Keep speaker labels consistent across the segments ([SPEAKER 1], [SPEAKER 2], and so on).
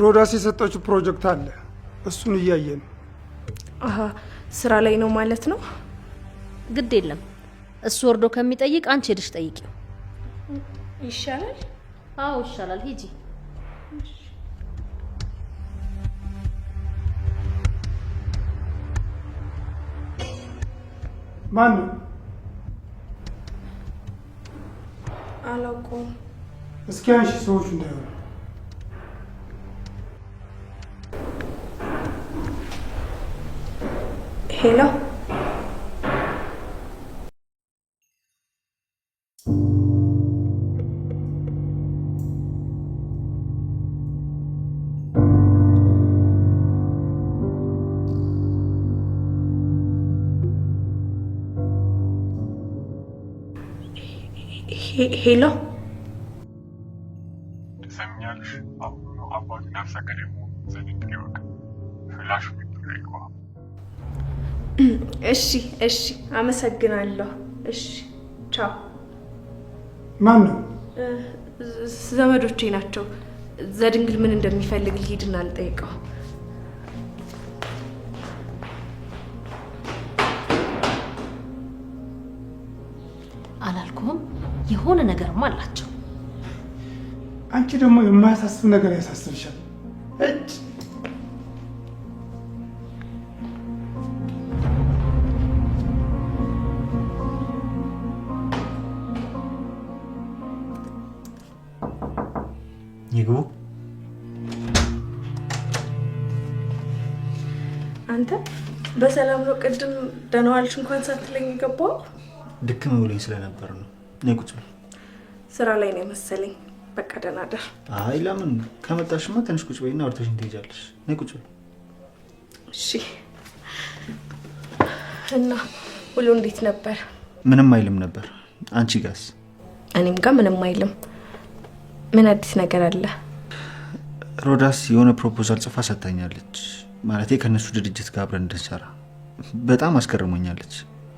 [SPEAKER 1] ሮዳስ የሰጠችው ፕሮጀክት አለ። እሱን እያየን
[SPEAKER 2] አሃ ስራ ላይ ነው ማለት ነው።
[SPEAKER 3] ግድ የለም እሱ ወርዶ ከሚጠይቅ አንቺ ሄድሽ ጠይቂው
[SPEAKER 2] ይሻላል።
[SPEAKER 3] አዎ ይሻላል። ሂጂ።
[SPEAKER 1] ማን ነው?
[SPEAKER 2] አላውቀውም።
[SPEAKER 1] እስኪ አንሺ ሰዎች እንዳይሆኑ።
[SPEAKER 2] ሄሎ ሄሎ
[SPEAKER 4] ትሰሚኛለሽ? አሁን አባቴ ናፍሰገድ የመሆኑ ዘንድ ሊወቅ ፍላሽ ሚጥሬቋ።
[SPEAKER 2] እሺ አመሰግናለሁ። እሺ ቻው።
[SPEAKER 1] ማን ነው?
[SPEAKER 2] ዘመዶቼ ናቸው። ዘድንግል ምን እንደሚፈልግ ልሂድና ልጠይቀው።
[SPEAKER 3] አላልኩም የሆነ ነገርማ አላቸው።
[SPEAKER 1] አንቺ ደግሞ የማያሳስብ ነገር ያሳስብሻል። እጭ
[SPEAKER 5] ይግቡ።
[SPEAKER 2] አንተ በሰላም ነው? ቅድም ደህና ዋልሽ እንኳን ሳትለኝ የገባው?
[SPEAKER 5] ድክም ብሎኝ ስለነበር ነው። ነይ ቁጭ በይ።
[SPEAKER 2] ስራ ላይ ነው መሰለኝ። በቃ ደህና ደር።
[SPEAKER 5] አይ ለምን ከመጣሽማ ትንሽ ቁጭ በይና አውርተሽኝ ትሄጃለሽ። ነይ ቁጭ በይ።
[SPEAKER 2] እሺ። እና ሁሉ እንዴት ነበር?
[SPEAKER 5] ምንም አይልም ነበር። አንቺ ጋስ?
[SPEAKER 2] እኔም ጋር ምንም አይልም። ምን አዲስ ነገር አለ?
[SPEAKER 5] ሮዳስ የሆነ ፕሮፖዛል ጽፋ ሰጥታኛለች። ማለቴ ከነሱ ድርጅት ጋር አብረን እንድንሰራ በጣም አስገርሞኛለች።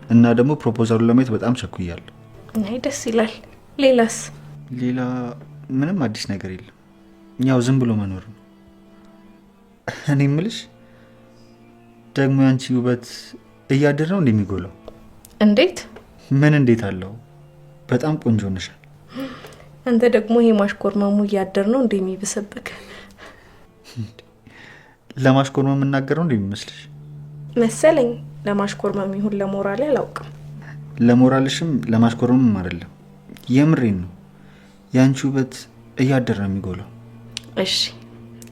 [SPEAKER 5] እና ደግሞ ፕሮፖዛሉን ለማየት በጣም ቸኩያለሁ።
[SPEAKER 2] አይ ደስ ይላል። ሌላስ?
[SPEAKER 5] ሌላ ምንም አዲስ ነገር የለም። ያው ዝም ብሎ መኖር ነው። እኔ የምልሽ ደግሞ ያንቺ ውበት እያደረ ነው እንደሚጎላው።
[SPEAKER 2] እንዴት?
[SPEAKER 5] ምን እንዴት አለው? በጣም ቆንጆ ነሻል።
[SPEAKER 2] አንተ ደግሞ ይሄ ማሽኮርማሙ እያደር ነው እንደሚበሰብክ
[SPEAKER 5] ለማሽኮርማ የምናገረው እንደሚመስልሽ
[SPEAKER 2] መሰለኝ። ለማሽኮርማም ይሁን ለሞራል አላውቅም።
[SPEAKER 5] ለሞራልሽም ለማሽኮርማም አይደለም፣ የምሬን ነው። ያንቺ ውበት እያደረ ነው የሚጎላው።
[SPEAKER 2] እሺ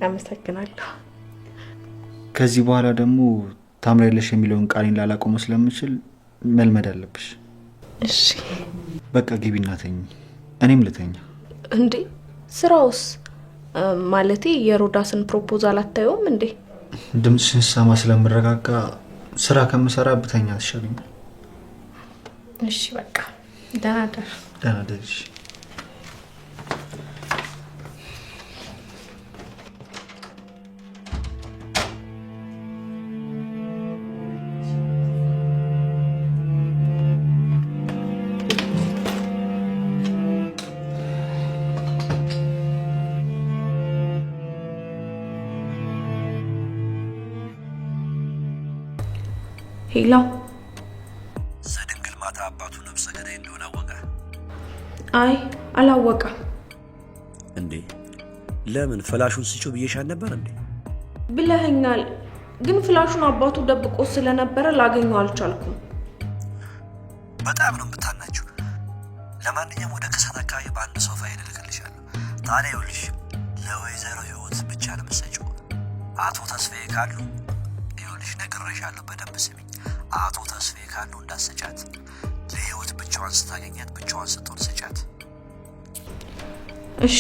[SPEAKER 2] አመሰግናለሁ።
[SPEAKER 5] ከዚህ በኋላ ደግሞ ታምሪያለሽ የሚለውን ቃሌን ላላቆመው ስለምችል መልመድ አለብሽ።
[SPEAKER 2] እሺ
[SPEAKER 5] በቃ ግቢና ተኝ፣ እኔም ልተኛ።
[SPEAKER 2] እንዴ ስራውስ? ማለቴ የሮዳስን ፕሮፖዛል አታየውም እንዴ?
[SPEAKER 5] ድምፅሽን ሰማ ስለምረጋጋ ስራ ከምሰራ ብተኛ ትሻለኛል።
[SPEAKER 2] እሺ በቃ ደህና ደር።
[SPEAKER 5] ደህና ደርሽ።
[SPEAKER 2] ሄሎ
[SPEAKER 6] ዘድንግል ማታ አባቱ ነፍሰ ገዳይ እንደሆነ አወቀ?
[SPEAKER 2] አይ አላወቀም።
[SPEAKER 6] እንዴ ለምን? ፍላሹን ስጪው ብዬሻል ነበር እንዴ?
[SPEAKER 2] ብለኸኛል፣ ግን ፍላሹን አባቱ ደብቆ ስለነበረ ላገኘው አልቻልኩም።
[SPEAKER 6] በጣም ነው የምታናቸው። ለማንኛውም ወደ ከሳት አካባቢ በአንድ ሰው ፋይል እልክልሻለሁ። ታዲያ ይኸውልሽ ለወይዘሮ ህይወት ብቻ ነው የምትሰጪው። አቶ ተስፋዬ ካሉ ይኸውልሽ ነግሬሻለሁ፣ በደንብ ስሚኝ። አቶ ተስፋዬ ካሉ እንዳትሰጫት። ለህይወት ብቻዋን ስታገኛት ብቻዋን ስትሆን ስጫት።
[SPEAKER 2] እሺ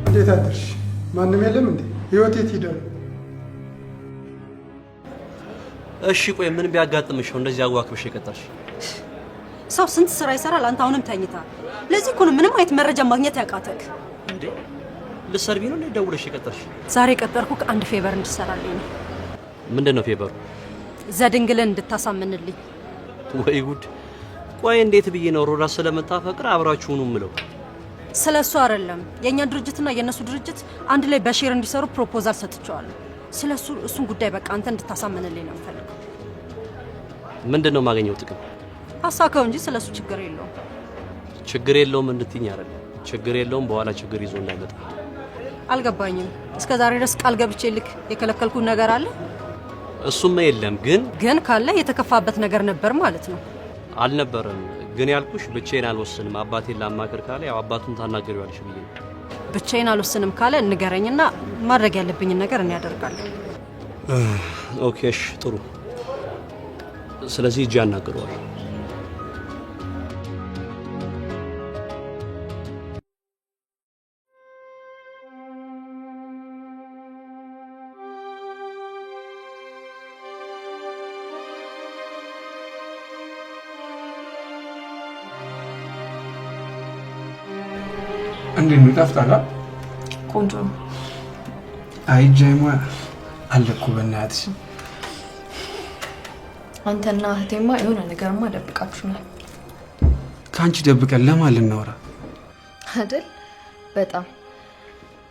[SPEAKER 1] እንዴት አደርሽ? ማንም የለም እንዴ? ህይወት የት ሄደ ነው?
[SPEAKER 7] እሺ ቆይ ምን ቢያጋጥምሽ ነው እንደዚህ አዋክብሽ የቀጠርሽ?
[SPEAKER 8] ሰው ስንት ስራ ይሰራል፣ አንተ አሁንም ተኝታ። ለዚህ እኮ ነው ምንም አይነት መረጃ ማግኘት ያቃተክ።
[SPEAKER 7] እንዴ ልሰርቢ ነው እንዴ ደውለሽ የቀጠርሽ?
[SPEAKER 8] ዛሬ ቀጠርኩክ አንድ ፌቨር እንድትሰራልኝ ነው።
[SPEAKER 7] ምንድነው ፌቨሩ?
[SPEAKER 8] ዘድንግልን እንድታሳምንልኝ።
[SPEAKER 7] ወይ ጉድ! ቆይ እንዴት ብዬ ነው ሮዳስ ስለምታፈቅር አብራችሁ ነው ምለው?
[SPEAKER 8] ስለሱ አይደለም የኛ ድርጅትና የነሱ ድርጅት አንድ ላይ በሼር እንዲሰሩ ፕሮፖዛል ሰጥቻለሁ። ስለሱ እሱን ጉዳይ በቃ አንተ እንድታሳምንልኝ ነው የምፈልገው።
[SPEAKER 7] ምንድነው ማገኘው ጥቅም?
[SPEAKER 8] አሳካው እንጂ ስለሱ ችግር የለውም።
[SPEAKER 7] ችግር የለውም እንድትኝ አይደለም። ችግር የለውም በኋላ ችግር ይዞ እንዳይመጣ።
[SPEAKER 8] አልገባኝም። እስከዛሬ ድረስ ቃል ገብቼልክ የከለከልኩ ነገር አለ?
[SPEAKER 7] እሱም የለም ግን
[SPEAKER 8] ካለ የተከፋበት ነገር ነበር ማለት ነው።
[SPEAKER 7] አልነበረም ግን ያልኩሽ ብቻዬን አልወስንም አባቴን ላማክር ካለ ያው አባቱን ታናገሪዋለሽ ብዬ ነው።
[SPEAKER 8] ብቻዬን አልወስንም ካለ ንገረኝና ማድረግ ያለብኝን ነገር እኔ አደርጋለሁ።
[SPEAKER 7] ኦኬ እሺ ጥሩ። ስለዚህ እጄ አናግረዋለሁ።
[SPEAKER 1] እንዴት ነው ይጣፍጣል?
[SPEAKER 2] ቆንጆ ነው።
[SPEAKER 1] አይ ጃይማ አለኩ በእናትሽ።
[SPEAKER 2] አንተና እህቴማ የሆነ ነገርማ ደብቃችሁናል።
[SPEAKER 1] ካንቺ ደብቀን ለማን ልናወራ
[SPEAKER 9] አይደል? በጣም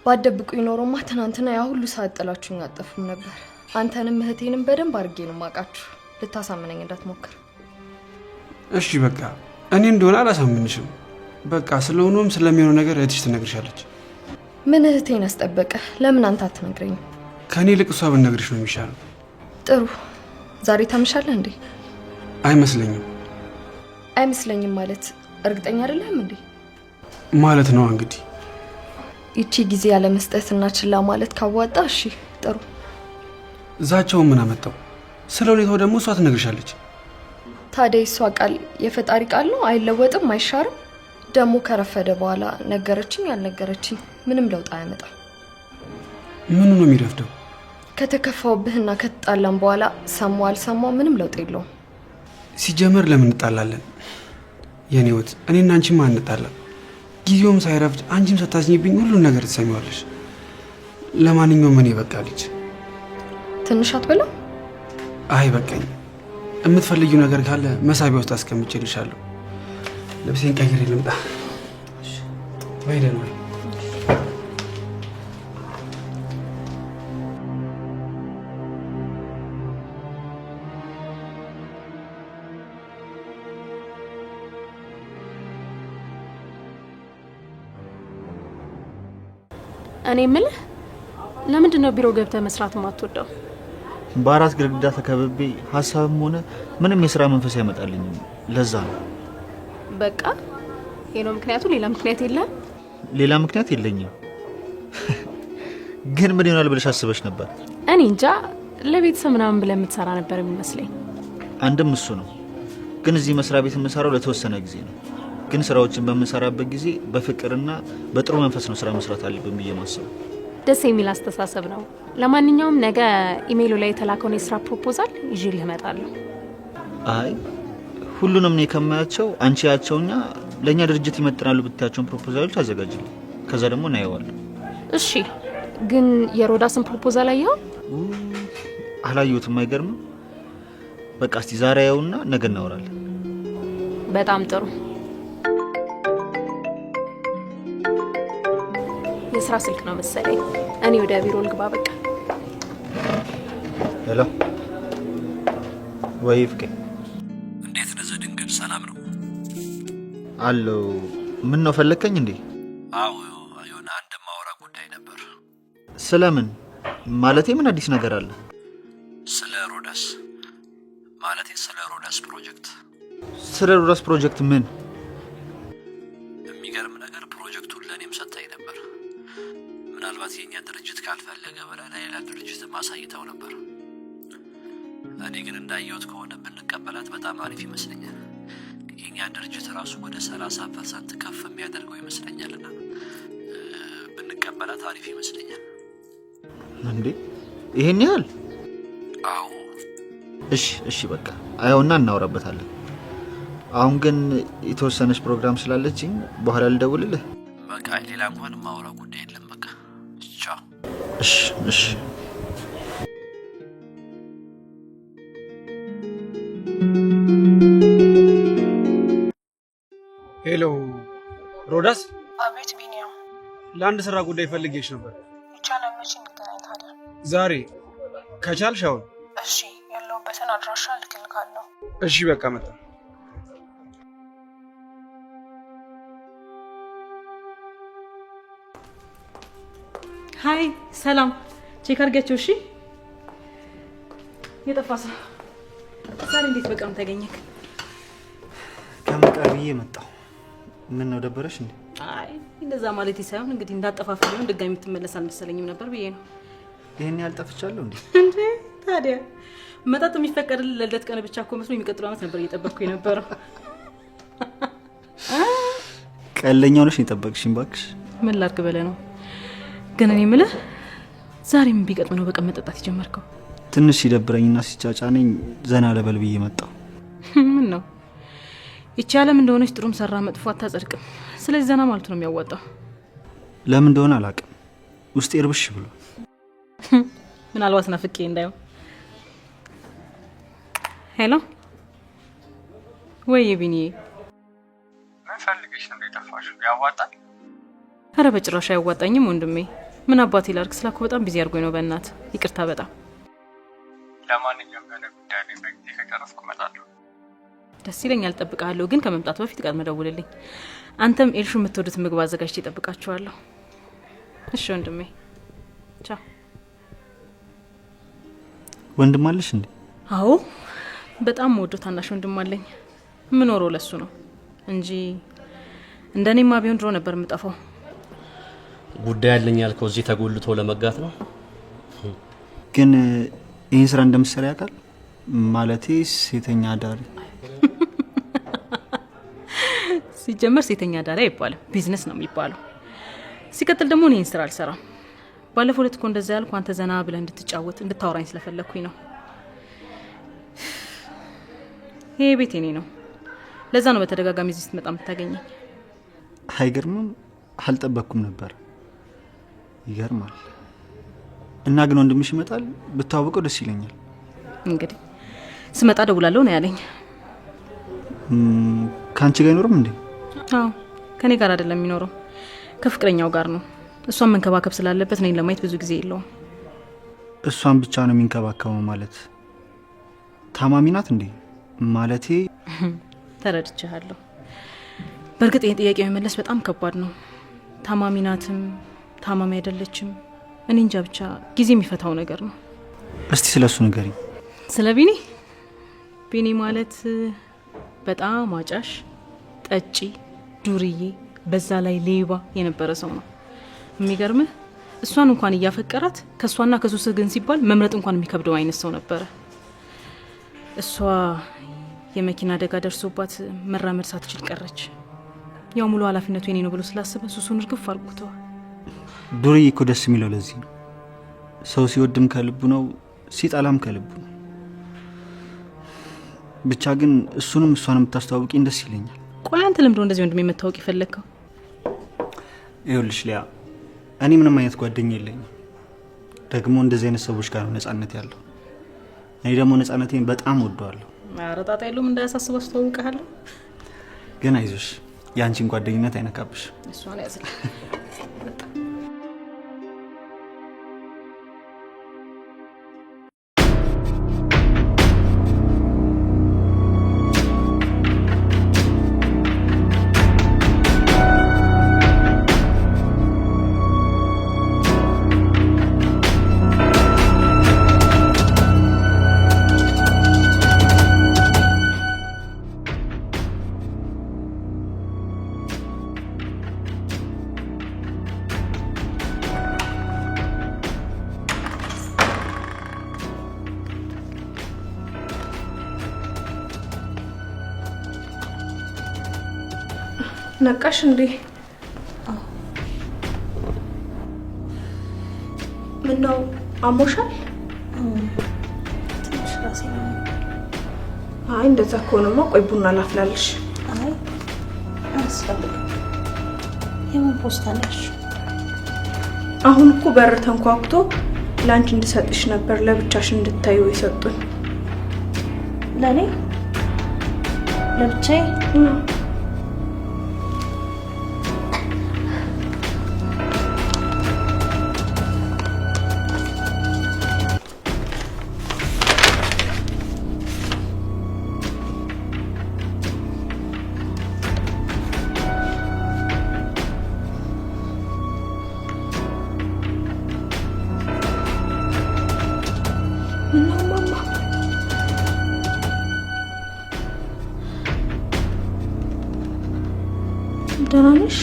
[SPEAKER 9] ባደብቁ ይኖርማ ትናንትና ያ ሁሉ ሰዓት ጥላችሁኝ አጠፉም ነበር። አንተንም እህቴንም በደንብ አድርጌ ነው የማውቃችሁ። ልታሳምነኝ እንዳትሞክር
[SPEAKER 1] እሺ? በቃ እኔ እንደሆነ አላሳምንሽም። በቃ ስለሆነም ስለሚሆነው ነገር እህትሽ ትነግርሻለች።
[SPEAKER 9] ምን እህቴን አስጠበቀ? ለምን አንተ አትነግረኝም?
[SPEAKER 1] ከኔ ልቅ እሷ ብትነግርሽ ነው የሚሻለው።
[SPEAKER 9] ጥሩ። ዛሬ ታምሻለህ እንዴ?
[SPEAKER 1] አይመስለኝም።
[SPEAKER 9] አይመስለኝም ማለት እርግጠኛ አይደለም እንዴ?
[SPEAKER 1] ማለት ነው እንግዲህ።
[SPEAKER 9] ይቺ ጊዜ ያለ መስጠትና ችላ ማለት ካዋጣ እሺ ጥሩ።
[SPEAKER 1] ዛቻው ምን አመጣው? ስለ ሁኔታው ደግሞ እሷ ትነግርሻለች።
[SPEAKER 9] ታዲያ እሷ ቃል የፈጣሪ ቃል ነው፣ አይለወጥም፣ አይሻርም። ደግሞ ከረፈደ በኋላ ነገረችኝ ያልነገረችኝ ምንም ለውጥ አያመጣም።
[SPEAKER 1] ምኑ ነው የሚረፍደው?
[SPEAKER 9] ከተከፋውብህና ከተጣላን በኋላ ሰማው አልሰማው ምንም ለውጥ የለውም።
[SPEAKER 1] ሲጀመር ለምን እንጣላለን? የኔ ወት እኔና አንቺማ አንጣላ። ጊዜውም ሳይረፍድ አንቺም ሳታዝኝብኝ ሁሉን ነገር ትሰሚዋለሽ። ለማንኛውም እኔ በቃ ልጅ
[SPEAKER 9] ትንሽ አትበላም?
[SPEAKER 1] አይ በቃኝ። የምትፈልጊው ነገር ካለ መሳቢያ ውስጥ አስቀምጬልሻለሁ። ልብሴን ቀይሬ ልምጣ። ወይ ደህና ወይ።
[SPEAKER 3] እኔ የምልህ ለምንድን ነው ቢሮ ገብተህ መስራት የማትወደው?
[SPEAKER 5] በአራት ግድግዳ ተከብቤ ሀሳብም ሆነ ምንም የስራ መንፈስ አይመጣልኝም። ለዛ ነው።
[SPEAKER 3] በቃ ይሄ ነው ምክንያቱ። ሌላ ምክንያት የለም?
[SPEAKER 5] ሌላ ምክንያት የለኝም። ግን ምን ይሆናል ብለሽ አስበሽ ነበር?
[SPEAKER 3] እኔ እንጃ። ለቤተሰብ ምናምን ብለህ የምትሰራ ነበር የሚመስለኝ።
[SPEAKER 5] አንድም እሱ ነው። ግን እዚህ መስሪያ ቤት የምሰራው ለተወሰነ ጊዜ ነው። ግን ስራዎችን በምንሰራበት ጊዜ በፍቅርና በጥሩ መንፈስ ነው ስራ መስራት አለብን ብዬ ማስበው።
[SPEAKER 3] ደስ የሚል አስተሳሰብ ነው። ለማንኛውም ነገ ኢሜይሉ ላይ የተላከውን የስራ ፕሮፖዛል ይዤልህ እመጣለሁ።
[SPEAKER 5] አይ ሁሉንም ነው ከማያቸው አንቺ ያቸውኛ ለኛ ድርጅት ይመጥናሉ ብታያቸውን ፕሮፖዛሎች አዘጋጅልኝ። ከዛ ደግሞ እናየዋለን።
[SPEAKER 3] እሺ። ግን የሮዳስን ፕሮፖዛል አየኸው?
[SPEAKER 5] አላየሁትም። አይገርምም? በቃ እስቲ ዛሬ ያውና ነገ እናወራለን።
[SPEAKER 3] በጣም ጥሩ። የስራ ስልክ ነው መሰለኝ። እኔ ወደ ቢሮ ልግባ። በቃ
[SPEAKER 5] ሄሎ። ወይ ፍቄ፣
[SPEAKER 6] እንዴት ነህ ዘድንግል? ሰላም ነው
[SPEAKER 5] አለው። ምን ነው ፈለከኝ እንዴ?
[SPEAKER 6] አዎ የሆነ አንድ ማውራ ጉዳይ ነበር።
[SPEAKER 5] ስለምን? ማለቴ ምን አዲስ ነገር አለ?
[SPEAKER 6] ስለ ሮዳስ ማለቴ ስለ ሮዳስ ፕሮጀክት።
[SPEAKER 5] ስለ ሮዳስ ፕሮጀክት ምን?
[SPEAKER 6] የሚገርም ነገር ፕሮጀክቱን ለእኔም ሰጥታኝ ነበር። ምናልባት የኛ ድርጅት ካልፈለገ ብለህ ለሌላ ድርጅት ማሳይተው ነበር። እኔ ግን እንዳየሁት ከሆነ ብንቀበላት በጣም አሪፍ ይመስለኛል። የኛ ድርጅት ራሱ ወደ 30% ከፍ የሚያደርገው ይመስለኛልና ብንቀበላት አሪፍ ይመስለኛል።
[SPEAKER 5] እንዴ ይሄን ያህል?
[SPEAKER 6] አዎ።
[SPEAKER 5] እሺ በቃ አየውና እናወራበታለን። አሁን ግን የተወሰነች ፕሮግራም ስላለችኝ በኋላ ልደውልልህ።
[SPEAKER 6] በቃ ሌላ እንኳን ማውራ ጉዳይ የለም። በቃ ቻው።
[SPEAKER 5] እሺ እሺ።
[SPEAKER 1] ሄሎ ሮዳስ።
[SPEAKER 10] አቤት ቢኒያም።
[SPEAKER 1] ለአንድ ስራ ጉዳይ ፈልጌሽ ነበር።
[SPEAKER 10] ይቻላል። መቼ እንገናኝ ታዲያ?
[SPEAKER 1] ዛሬ ከቻልሽ አሁን።
[SPEAKER 10] እሺ፣ ያለሁበትን አድራሻ ልክልካለሁ።
[SPEAKER 1] እሺ በቃ መጣ።
[SPEAKER 11] ሀይ ሰላም፣ ቼክ አድርጊያቸው። እሺ የጠፋ ሰው ዛሬ እንዴት በቀም ተገኘክ?
[SPEAKER 5] ከመቃብዬ መጣሁ። ምን ነው ደበረሽ እንዴ?
[SPEAKER 11] አይ እንደዛ ማለት ሳይሆን እንግዲህ እንዳጠፋፍኝ ነው ድጋሚ የምትመለስ አልመሰለኝም ነበር ብዬ ነው።
[SPEAKER 5] ይሄን ያልጠፍቻለሁ እንዴ?
[SPEAKER 11] እንዴ ታዲያ መጣጥ የሚፈቀድልህ ለልደት ቀን ብቻ እኮ መስሎ የሚቀጥለው ዓመት ነበር እየጠበቅኩ የነበረው።
[SPEAKER 5] ቀለኛው ነሽ የጠበቅሽኝ ባክሽ።
[SPEAKER 11] ምን ላድርግ በለ ነው። ግን እኔ የምልህ ዛሬ ምን ቢቀጥም ነው በቀን መጠጣት የጀመርከው?
[SPEAKER 5] ትንሽ ሲደብረኝና ሲጫጫነኝ ዘና ለበል ብዬ መጣሁ።
[SPEAKER 11] ምን ነው ይቺ ዓለም እንደሆነች ጥሩም ሰራ መጥፎ አታጸድቅም። ስለዚህ ዘና ማለት ነው የሚያዋጣው።
[SPEAKER 5] ለምን እንደሆነ አላውቅም፣ ውስጤ እርብሽ ብሏል።
[SPEAKER 11] ምናልባት ናፍቄ እንዳይሆን። ሄሎ ወይ ቢኒዬ፣
[SPEAKER 4] ምን ፈልገሽ ነው የጠፋሽው? ያዋጣል?
[SPEAKER 11] ኧረ በጭራሽ አያዋጣኝም ወንድሜ። ምን አባቴ ላድርግ? ስላኩ በጣም ቢዚ አድርጎኝ ነው። በእናት ይቅርታ በጣም።
[SPEAKER 4] ለማንኛውም የሆነ ጉዳይ ላይ በጊዜ ከጨረስኩ እመጣለሁ።
[SPEAKER 11] ደስ ይለኛል፣ እጠብቅሃለሁ። ግን ከመምጣቱ በፊት ቀድመህ ደውልልኝ። አንተም ኤልሹ የምትወዱት ምግብ አዘጋጅቼ እጠብቃችኋለሁ። እሺ ወንድሜ፣ ቻው።
[SPEAKER 5] ወንድም አለሽ እንዴ?
[SPEAKER 11] አዎ በጣም ወዶ ታናሽ ወንድም አለኝ። የምኖረው ለሱ ነው እንጂ እንደኔማ ቢሆን ድሮ ነበር የምጠፋው።
[SPEAKER 7] ጉዳይ ያለኝ ያልከው እዚህ ተጎልቶ ለመጋት ነው።
[SPEAKER 5] ግን ይህን ስራ እንደምትሰራ ያውቃል? ማለቴ ሴተኛ አዳሪ።
[SPEAKER 11] ሲጀመር ሴተኛ አዳሪ አይባልም፣ ቢዝነስ ነው የሚባለው። ሲቀጥል ደግሞ እኔ ይህን ስራ አልሰራም። ባለፈው ዕለት እኮ እንደዛ ያልኩ አንተ ዘና ብለህ እንድትጫወት እንድታወራኝ ስለፈለግኩኝ ነው። ይሄ ቤት የኔ ነው። ለዛ ነው በተደጋጋሚ እዚህ ስትመጣ የምታገኘኝ።
[SPEAKER 5] አይገርምም? አልጠበቅኩም ነበር። ይገርማል። እና ግን ወንድምሽ ይመጣል? ብታወቀው ደስ ይለኛል።
[SPEAKER 11] እንግዲህ ስመጣ ደውላለሁ ነው ያለኝ።
[SPEAKER 5] ከአንቺ ጋር አይኖርም እንዴ?
[SPEAKER 11] አዎ ከኔ ጋር አይደለም የሚኖረው፣ ከፍቅረኛው ጋር ነው። እሷን መንከባከብ ስላለበት እኔን ለማየት ብዙ ጊዜ የለውም።
[SPEAKER 5] እሷን ብቻ ነው የሚንከባከበው ማለት? ታማሚ ናት እንዴ? ማለቴ
[SPEAKER 11] ተረድቻለሁ። በእርግጥ ይህን ጥያቄ መመለስ በጣም ከባድ ነው። ታማሚ ናትም ታማሚ አይደለችም እኔ እንጃ፣ ብቻ ጊዜ የሚፈታው ነገር ነው።
[SPEAKER 5] እስቲ ስለሱ ንገሪኝ።
[SPEAKER 11] ስለ ቢኒ? ቢኒ ማለት በጣም አጫሽ፣ ጠጪ፣ ዱርዬ፣ በዛ ላይ ሌባ የነበረ ሰው ነው። የሚገርምህ እሷን እንኳን እያፈቀራት ከእሷና ከሱስህ ግን ሲባል መምረጥ እንኳን የሚከብደው አይነት ሰው ነበረ። እሷ የመኪና አደጋ ደርሶባት መራመድ ሳትችል ቀረች። ያው ሙሉ ኃላፊነቱ የኔ ነው ብሎ ስላሰበ ሱሱን እርግፍ አድርጎታል።
[SPEAKER 5] ዱርዬ እኮ ደስ የሚለው ለዚህ ነው። ሰው ሲወድም ከልቡ ነው፣ ሲጠላም ከልቡ ነው። ብቻ ግን እሱንም እሷን የምታስተዋውቂኝ ደስ ይለኛል።
[SPEAKER 11] ቆይ አንተ ለምንድነው እንደዚህ ወንድሜ መታወቅ የፈለግከው?
[SPEAKER 5] ይኸውልሽ ሊያ፣ እኔ ምንም አይነት ጓደኛ የለኝም። ደግሞ እንደዚህ አይነት ሰዎች ጋር ነው ነጻነት ያለው። እኔ ደግሞ ነጻነቴን በጣም ወደዋለሁ።
[SPEAKER 11] አረጣጣ የለውም፣ እንዳያሳስበው አስተዋውቅሃለሁ።
[SPEAKER 5] ግን አይዞሽ፣ የአንቺን ጓደኝነት አይነካብሽ።
[SPEAKER 11] እሷን ያዝልህ።
[SPEAKER 2] ነቃሽ እንዴ? ምን ነው አሞሻል?
[SPEAKER 10] ትንሽ ራሴ ነው።
[SPEAKER 2] አይ እንደዛ ከሆነማ ቆይ ቡና ላፍላልሽ።
[SPEAKER 10] አይ አስፈልግ።
[SPEAKER 8] የምን ፖስታ ነሽ?
[SPEAKER 2] አሁን እኮ በር ተንኳኩቶ ላንቺ እንድሰጥሽ ነበር ለብቻሽ እንድታዩ የሰጡኝ።
[SPEAKER 8] ለኔ ለብቻዬ?
[SPEAKER 2] ደህና ነሽ?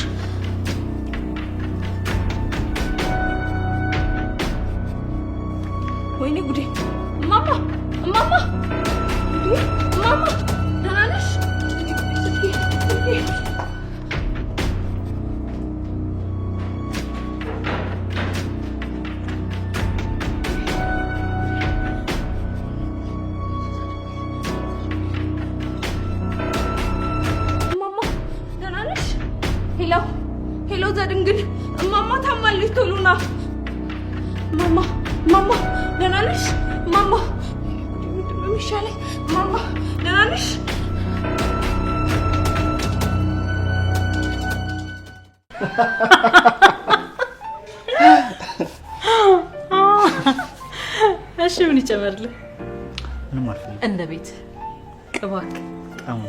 [SPEAKER 2] ወይኔ ጉዴ! እማማ እማማ! እማማ ደህና ነሽ? ሄሎ ዘድንግል፣ እማማ ታማለች፣ ቶሎ ና። እማማ እማማ ደህና ነሽ? እማማ ምንድን ነው የሚሻለኝ? እማማ ደህና ነሽ?
[SPEAKER 11] እሺ ምን ይጨመርልህ?
[SPEAKER 5] ምንም አልፈልግም።
[SPEAKER 11] እንደ ቤት ቅባክ
[SPEAKER 5] በጣም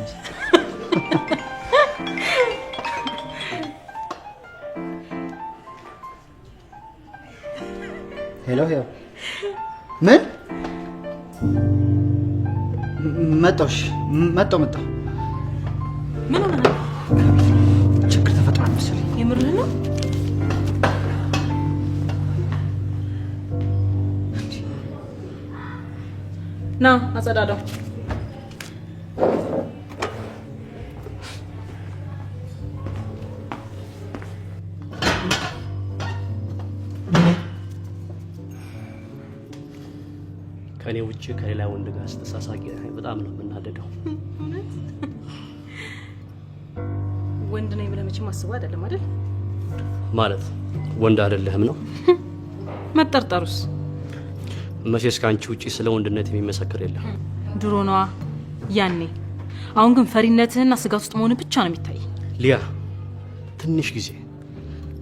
[SPEAKER 5] ሄሎ ሄሎ፣ ምን መጣሽ? መጣው
[SPEAKER 11] ምን ሆነ?
[SPEAKER 5] ችግር ተፈጥሯል መሰለኝ።
[SPEAKER 11] የምርህ ነው? ና አጸዳዳው።
[SPEAKER 7] ከኔ ውጭ ከሌላ ወንድ ጋር ስትሳሳቂ በጣም ነው የምናደደው።
[SPEAKER 11] ወንድ ነኝ ብለህ መቼም አስበው አይደለም አይደል?
[SPEAKER 7] ማለት ወንድ አይደለህም ነው?
[SPEAKER 11] መጠርጠሩስ?
[SPEAKER 7] መቼስ ከአንቺ ውጪ ስለ ወንድነት የሚመሰክር የለም።
[SPEAKER 11] ድሮ ነዋ ያኔ። አሁን ግን ፈሪነትህና ስጋት ውስጥ መሆን ብቻ ነው የሚታይ።
[SPEAKER 7] ሊያ ትንሽ ጊዜ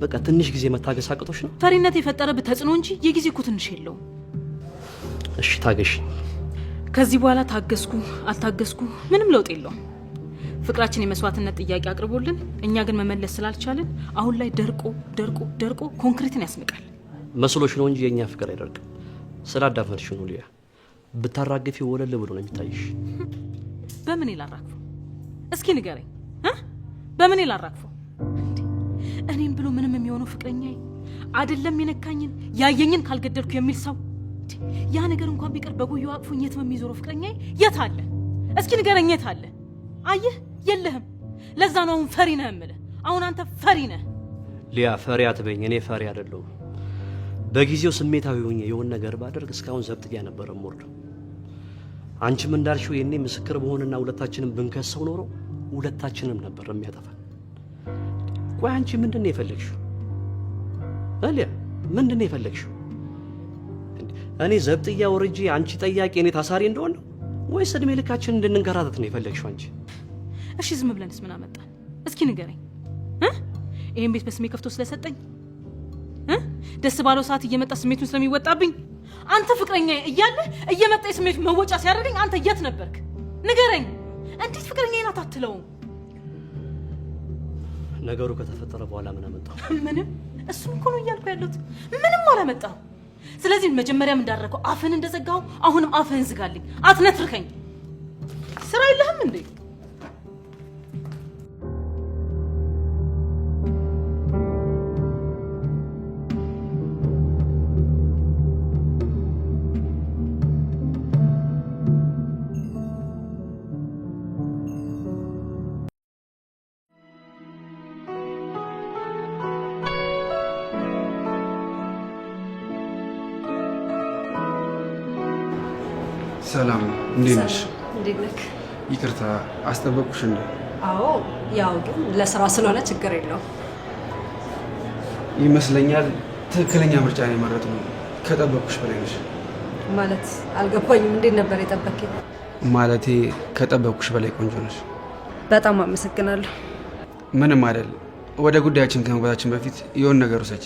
[SPEAKER 7] በቃ ትንሽ ጊዜ መታገስ አቅቶሽ ነው?
[SPEAKER 11] ፈሪነት የፈጠረብህ ተጽዕኖ እንጂ የጊዜ እኮ ትንሽ የለውም።
[SPEAKER 7] እሺ ታገሽ።
[SPEAKER 11] ከዚህ በኋላ ታገስኩ አልታገስኩ ምንም ለውጥ የለውም። ፍቅራችን የመስዋዕትነት ጥያቄ አቅርቦልን እኛ ግን መመለስ ስላልቻልን አሁን ላይ ደርቆ ኮንክሪትን ያስንቃል።
[SPEAKER 7] መስሎሽ ነው እንጂ የኛ ፍቅር አይደርቅም። ስላዳፈርሽ ነው ሊያ። ብታራግፊ ወለል ብሎ ነው የሚታይሽ።
[SPEAKER 11] በምን ላራግፈው? እስኪ ንገረኝ በምን ላራግፈው? እኔም ብሎ ምንም የሚሆነው ፍቅረኛዬ አይደለም የነካኝን ያየኝን ካልገደልኩ የሚል ሰው ያ ነገር እንኳን ቢቀር በጉዮ አቅፎኝ የት በሚዞረው ፍቅረኛዬ የት አለ? እስኪ ንገረኝ የት አለ? አየህ የለህም። ለዛ ነው አሁን ፈሪ ነህ የምልህ። አሁን አንተ ፈሪ ነህ።
[SPEAKER 7] ሊያ ፈሪ አትበኝ። እኔ ፈሪ አይደለሁም። በጊዜው ስሜታዊ ሆኜ የሆነ ነገር ባደርግ እስካሁን ዘብጥያ ነበር የምወርደው። አንቺም እንዳልሽው የኔ ምስክር በሆነና ሁለታችንም ብንከሰው ኖሮ ሁለታችንም ነበር የሚያጠፋን። ቆይ አንቺ ምንድነው የፈለግሽው? ሊያ ምንድነው የፈለግሽው? እኔ ዘብጥያ ወርጄ አንቺ ጠያቂ እኔ ታሳሪ እንደሆነ ወይስ እድሜ ልካችን እንድንንከራተት ነው የፈለግሽው አንቺ?
[SPEAKER 11] እሺ ዝም ብለንስ ምን አመጣን? እስኪ ንገረኝ። ይሄን ቤት በስሜ ከፍቶ ስለሰጠኝ ደስ ባለው ሰዓት እየመጣ ስሜቱን ስለሚወጣብኝ አንተ ፍቅረኛ እያለ እየመጣ የስሜቱ መወጫ ሲያደርገኝ አንተ የት ነበርክ? ንገረኝ። እንዴት ፍቅረኛዬን አታትለውም?
[SPEAKER 7] ነገሩ ከተፈጠረ በኋላ ምን አመጣው?
[SPEAKER 11] ምንም። እሱን እኮ ነው እያልኩ ያለሁት። ምንም አላመጣው። ስለዚህ መጀመሪያም እንዳደረገው አፍህን እንደዘጋው አሁንም አፍህን ዝጋልኝ። አትነትርከኝ። ስራ የለህም እንዴ?
[SPEAKER 1] ሰላም፣ እንዴት ነሽ?
[SPEAKER 8] እንዴት ነህ?
[SPEAKER 1] ይቅርታ አስጠበቅኩሽ እንዴ?
[SPEAKER 8] አዎ፣ ያው ግን ለስራ ስለሆነ ችግር የለውም።
[SPEAKER 1] ይመስለኛል ትክክለኛ ምርጫ ነው የመረጥነው። ከጠበቅኩሽ በላይ ነሽ።
[SPEAKER 8] ማለት አልገባኝም። እንዴት ነበር የጠበቅኝ?
[SPEAKER 1] ማለቴ ከጠበቅኩሽ በላይ ቆንጆ ነሽ።
[SPEAKER 8] በጣም አመሰግናለሁ።
[SPEAKER 1] ምንም አይደል። ወደ ጉዳያችን ከመግባታችን በፊት የሆነ ነገር ውሰጅ።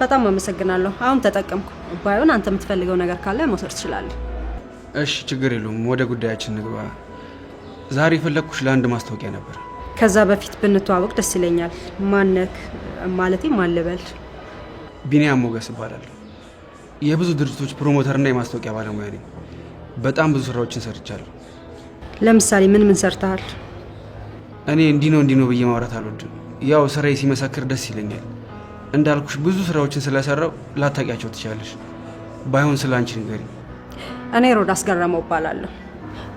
[SPEAKER 8] በጣም አመሰግናለሁ። አሁን ተጠቀምኩ። ባይሆን አንተ የምትፈልገው ነገር ካለ መውሰድ ትችላለህ።
[SPEAKER 1] እሺ ችግር የለውም። ወደ ጉዳያችን ንግባ። ዛሬ የፈለግኩሽ ለአንድ ማስታወቂያ ነበር።
[SPEAKER 8] ከዛ በፊት ብንተዋወቅ ደስ ይለኛል። ማነክ? ማለቴ ማን ልበል?
[SPEAKER 1] ቢኒያም ሞገስ እባላለሁ። የብዙ ድርጅቶች ፕሮሞተርና የማስታወቂያ ባለሙያ ነኝ። በጣም ብዙ ስራዎችን ሰርቻለሁ።
[SPEAKER 8] ለምሳሌ ምን ምን ሰርተሃል?
[SPEAKER 1] እኔ እንዲህ ነው ብዬ ማውራት አልወድም። ያው ስራዬ ሲመሰክር ደስ ይለኛል። እንዳልኩሽ ብዙ ስራዎችን ስለሰራው ላታውቂያቸው ትችላለሽ። ባይሆን ስለ አንቺ ንገሪኝ።
[SPEAKER 8] እኔ ሮዳስ ገረመው እባላለሁ።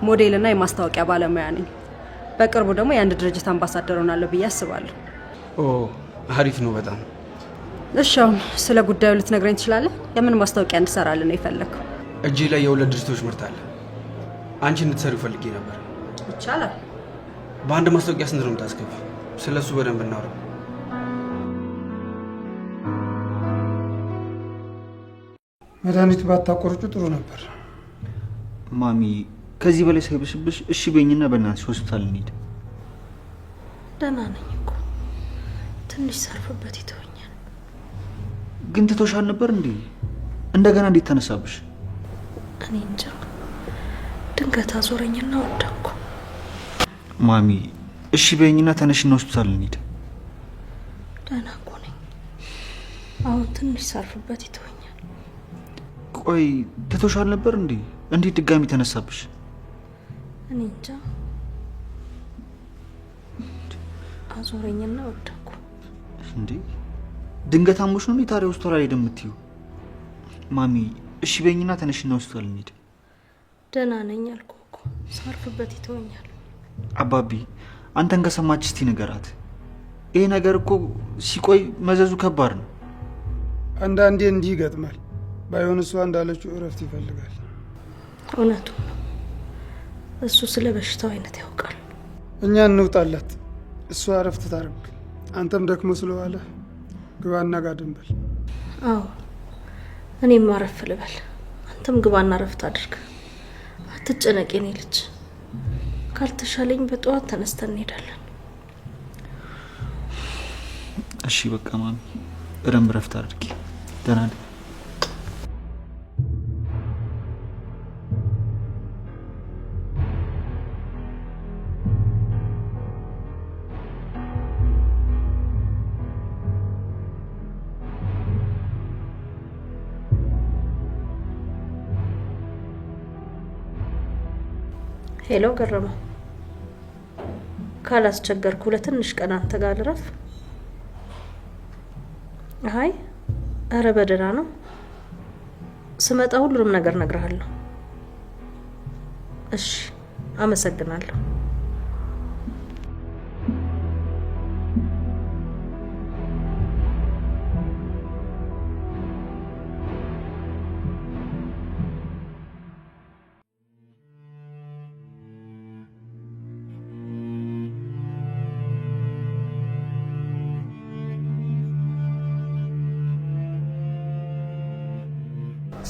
[SPEAKER 8] ሞዴልና የማስታወቂያ ባለሙያ ነኝ። በቅርቡ ደግሞ የአንድ ድርጅት አምባሳደር ሆናለሁ ብዬ አስባለሁ።
[SPEAKER 1] ኦ አሪፍ ነው በጣም።
[SPEAKER 8] እሺ አሁን ስለ ጉዳዩ ልትነግረኝ ትችላለህ? የምን ማስታወቂያ እንድሰራልን ነው የፈለግከው?
[SPEAKER 1] እጄ ላይ የሁለት ድርጅቶች ምርት አለ። አንቺ እንድትሰሪው ፈልጌ ነበር።
[SPEAKER 8] ይቻላል።
[SPEAKER 1] በአንድ ማስታወቂያ ስንት ነው የምታስከፊ? ስለሱ በደንብ እናውራ።
[SPEAKER 12] መድኃኒት ባታቆርጩ ጥሩ ነበር።
[SPEAKER 5] ማሚ ከዚህ በላይ ሳይብስብሽ እሺ በይኝና በእናትሽ ሆስፒታል እንሂድ።
[SPEAKER 13] ደህና ነኝ እኮ ትንሽ ሰርፍበት ይተወኛል።
[SPEAKER 5] ግን ትቶሻል ነበር እንዴ? እንደገና እንዴት ተነሳብሽ?
[SPEAKER 13] እኔ እንጃ ድንገት አዞረኝና ወደኩ።
[SPEAKER 5] ማሚ እሺ በይኝና ተነሽና ሆስፒታል እንሂድ።
[SPEAKER 13] ደህና እኮ ነኝ። አሁን ትንሽ ሰርፍበት ይተወኛል።
[SPEAKER 5] ቆይ ትቶሻል ነበር እንዴ? እንዴት ድጋሚ ተነሳብሽ?
[SPEAKER 13] እኔ እንጃ አዞረኝና ወደኩ።
[SPEAKER 5] እንዴ ድንገት አሞሽ ነው እንዴ ታዲያ ሆስፒታል ላይ የምትይው? ማሚ እሺ በይኝና ተነሽና ሆስፒታል እንሂድ።
[SPEAKER 13] ደህና ነኝ አልኩህ እኮ ሳርፍበት ይተወኛል።
[SPEAKER 5] አባቢ አንተን ከሰማች እስቲ ንገራት። ይሄ ነገር እኮ ሲቆይ መዘዙ ከባድ ነው።
[SPEAKER 12] አንዳንዴ እንዲህ ይገጥማል። ባይሆን እሷ እንዳለችው እረፍት ይፈልጋል።
[SPEAKER 13] እውነቱ ነው። እሱ ስለ በሽታው አይነት ያውቃል።
[SPEAKER 12] እኛ እንውጣላት፣ እሷ እረፍት ታርግ። አንተም ደክሞ ስለዋለ ግባና ጋደም በል።
[SPEAKER 13] አዎ እኔም አረፍ ልበል። አንተም ግባና እረፍት አድርግ። አትጨነቂ የኔ ልጅ። ካልተሻለኝ በጠዋት ተነስተን እንሄዳለን።
[SPEAKER 5] እሺ በቃ ማሚ በደንብ እረፍት አድርጊ። ደህና ነኝ።
[SPEAKER 13] ሄሎ ገረመው፣ ካላስቸገርኩ ለትንሽ ቀን አንተ ጋር ልረፍ? አይ አረ በደህና ነው። ስመጣ ሁሉንም ነገር እነግርሃለሁ። እሺ አመሰግናለሁ።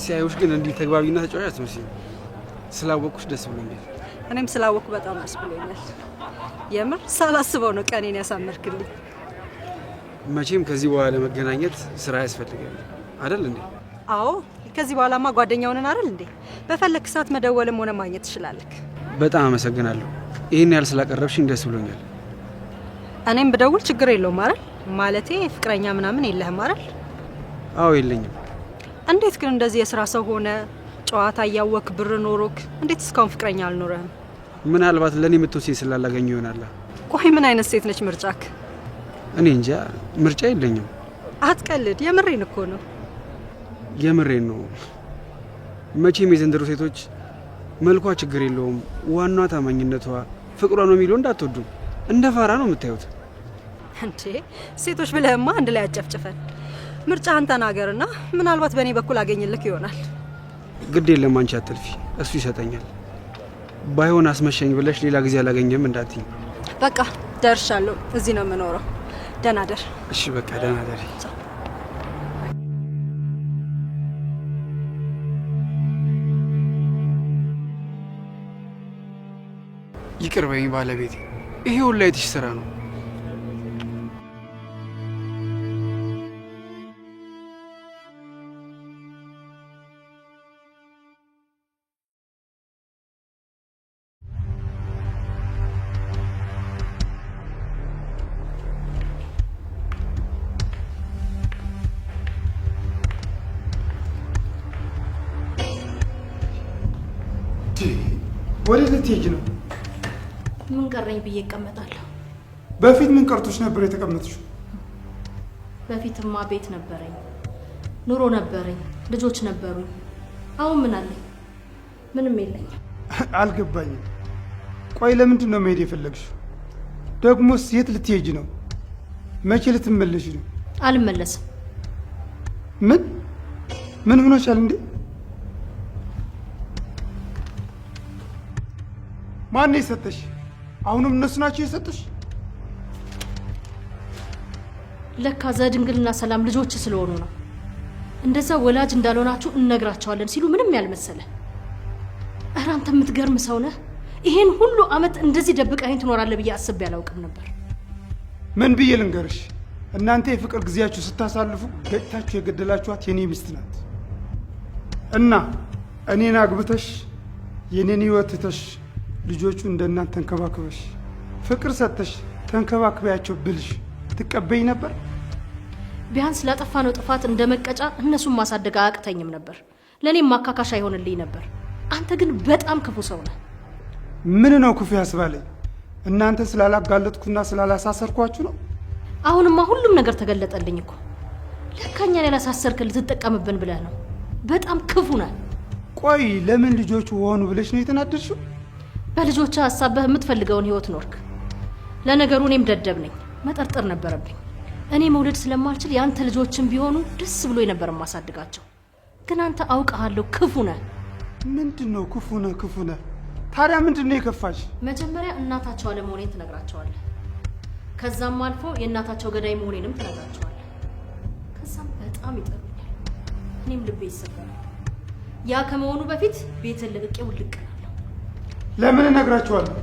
[SPEAKER 1] ሲያዩሽ ግን እንዲህ ተግባቢና ተጫዋች አትመስይም። ስላወቅኩሽ ደስ ብሎኛል።
[SPEAKER 8] እኔም ስላወቅኩ በጣም ደስ ብሎኛል። የምር ሳላስበው ነው ቀኔን ያሳመርክልኝ።
[SPEAKER 1] መቼም ከዚህ በኋላ ለመገናኘት ስራ ያስፈልጋል አይደል እንዴ?
[SPEAKER 8] አዎ ከዚህ በኋላማ ጓደኛ ሆነን አይደል እንዴ? በፈለክ ሰዓት መደወልም ሆነ ማግኘት ትችላለህ።
[SPEAKER 1] በጣም አመሰግናለሁ። ይሄን ያህል ስላቀረብሽኝ ደስ ብሎኛል።
[SPEAKER 8] እኔም ብደውል ችግር የለውም አይደል? ማለቴ ፍቅረኛ ምናምን የለህም አይደል?
[SPEAKER 1] አዎ የለኝም።
[SPEAKER 8] እንዴት ግን እንደዚህ የስራ ሰው ሆነ ጨዋታ እያወክ ብር ኖሮክ እንዴት እስካሁን ፍቅረኛ አልኖረህም?
[SPEAKER 1] ምናልባት ለኔ የምትወስኝ ስላላገኘ ይሆናል።
[SPEAKER 8] ቆይ ምን አይነት ሴት ነች ምርጫክ?
[SPEAKER 1] እኔ እንጃ ምርጫ የለኝም።
[SPEAKER 8] አትቀልድ፣ የምሬን እኮ ነው።
[SPEAKER 1] የምሬን ነው። መቼም የዘንድሮ ሴቶች መልኳ ችግር የለውም፣ ዋናዋ ታማኝነቷ፣ ፍቅሯ ነው የሚለው እንዳትወዱ። እንደ ፋራ ነው የምታዩት።
[SPEAKER 8] እንዴ ሴቶች ብለህማ አንድ ላይ አጨፍጭፈን። ምርጫህን ተናገርና ምናልባት በእኔ በኩል አገኝልክ ይሆናል።
[SPEAKER 1] ግድ የለም አንቺ አትልፊ፣ እሱ ይሰጠኛል። ባይሆን አስመሸኝ ብለሽ ሌላ ጊዜ አላገኘም እንዳትኝ።
[SPEAKER 8] በቃ ደርሻለሁ። እዚህ ነው የምኖረው። ደህና ደር።
[SPEAKER 1] እሺ በቃ ደህና ደሪ። ይቅር በይኝ ባለቤቴ። ይሄ ሁላ የትሽ ስራ ነው?
[SPEAKER 12] ወዴት ልትሄጂ ነው?
[SPEAKER 13] ምን ቀረኝ ብዬ እቀመጣለሁ።
[SPEAKER 12] በፊት ምን ቀርቶሽ ነበር የተቀመጥሽው?
[SPEAKER 13] በፊትማ ቤት ነበረኝ፣ ኑሮ ነበረኝ፣ ልጆች ነበሩኝ። አሁን ምን አለኝ? ምንም የለኝም።
[SPEAKER 12] አልገባኝም። ቆይ ለምንድን ነው መሄድ የፈለግሽው? ደግሞስ የት ልትሄጂ ነው? መቼ ልትመለሽ ነው?
[SPEAKER 13] አልመለስም።
[SPEAKER 12] ምን ሆነሻል እንዴ? ማን የሰጠሽ? አሁንም እነሱ ናቸው የሰጡሽ?
[SPEAKER 13] ለካ ዘድንግልና ሰላም ልጆች ስለሆኑ ነው። እንደዛ ወላጅ እንዳልሆናችሁ እነግራቸዋለን ሲሉ ምንም ያልመሰለ። እረ አንተ የምትገርም ሰው ነህ። ይሄን ሁሉ አመት እንደዚህ ደብቀኸኝ ትኖራለህ ብዬ አስቤ አላውቅም ነበር።
[SPEAKER 12] ምን ብዬ ልንገርሽ? እናንተ የፍቅር ጊዜያችሁ ስታሳልፉ ገጭታችሁ የገደላችኋት የኔ ሚስት ናት እና እኔን አግብተሽ የኔን ህይወት ትተሽ ልጆቹ እንደናንተ ተንከባክበሽ ፍቅር ሰጥተሽ ተንከባክበያቸው ብልሽ ትቀበይ ነበር?
[SPEAKER 13] ቢያንስ ላጠፋነው ጥፋት እንደ መቀጫ እነሱን ማሳደግ አያቅተኝም ነበር። ለእኔም ማካካሻ ይሆንልኝ ነበር። አንተ ግን በጣም ክፉ ሰው ነህ።
[SPEAKER 12] ምን ነው ክፉ ያስባለኝ? እናንተ ስላላጋለጥኩና ስላላሳሰርኳችሁ ነው?
[SPEAKER 13] አሁንማ ሁሉም ነገር ተገለጠልኝ እኮ። ለካ እኛን ያላሳሰርክ ልትጠቀምብን ብለህ ነው። በጣም ክፉ ነህ።
[SPEAKER 12] ቆይ ለምን ልጆቹ ሆኑ ብለሽ ነው የተናደድሽው?
[SPEAKER 13] በልጆች ሀሳብህ የምትፈልገውን ህይወት ኖርክ። ለነገሩ እኔም ደደብ ነኝ፣ መጠርጠር ነበረብኝ። እኔ መውለድ ስለማልችል ያንተ ልጆችን ቢሆኑ ደስ ብሎ የነበር ማሳድጋቸው። ግን አንተ አውቀሃለሁ ክፉ ነህ።
[SPEAKER 12] ምንድነው ክፉ ነህ? ታዲያ ምንድነው የከፋሽ?
[SPEAKER 13] መጀመሪያ እናታቸው አለመሆኔን ትነግራቸዋለህ። ከዛም አልፎ የእናታቸው ገዳይ መሆኔንም ትነግራቸዋለህ። ከዛም በጣም ይጠሩኛል፣ እኔም ልቤ ይሰበራል። ያ ከመሆኑ በፊት ቤትን ለቅቄ ውልቅ እላለሁ።
[SPEAKER 12] ለምን እነግራቸዋለሁ?